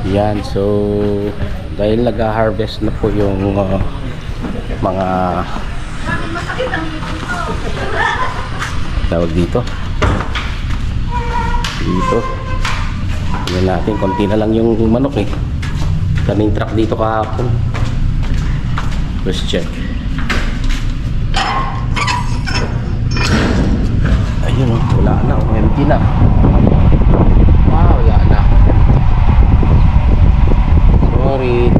Yan, so dahil nag-harvest na po yung mga tawag dito tingnan natin, konti na lang yung manok eh. Kaming truck dito kahapon. Let's check. Ayun oh, wala na, empty na. Wala na. Sorry.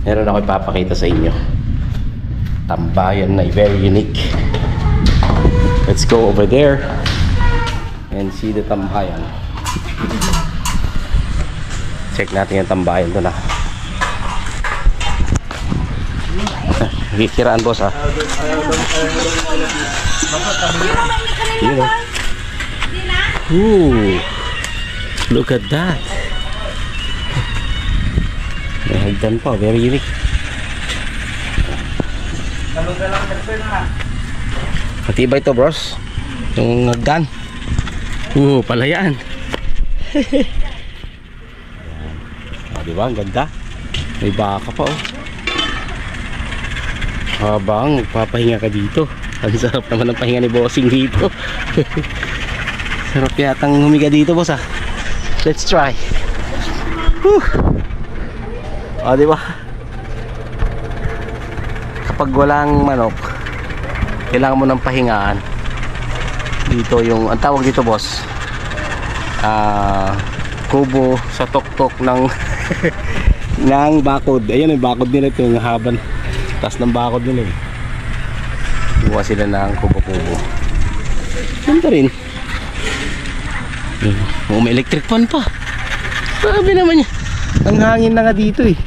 Meron ako ipapakita sa inyo. Tambayan na very unique. Let's go over there and see the tambayan. Check natin yung tambayan doon. Kikiraan boss ah. Yun oh. Ooh, look at that. May hagdan pa, very unique. Matibay to bros, yung hagdan. Palayan. Diba, ang ganda. May baka pa oh. Habang magpapahinga ka dito. Ang sarap naman ng pahinga ni bossing dito. Sarap yatang humiga dito boss ah. Let's try. Diba? Kapag walang manok, kailangan mo ng pahingaan. Dito yung, ang tawag dito boss, kubo sa tuktok ng ng bakod. Ayun yung bakod nila ito, yung haban. Taas ng bakod nila eh. Buwa sila ng kubo-kubo. Ganda rin. May electric fan pa. Sabi naman niya, ang hangin na nga dito eh.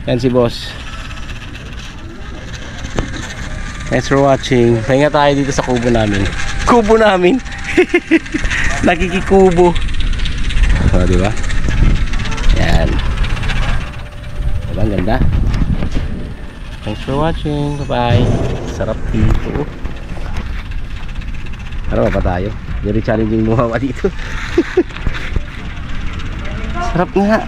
Yan si boss. Thanks for watching. Pahinga tayo dito sa kubo namin. Kubo namin. Nakikikubo. Diba? Yan. Diba ang ganda? Thanks for watching. Bye bye. Sarap dito. Ano ba tayo? Very challenging bumawa dito. Sarap nga.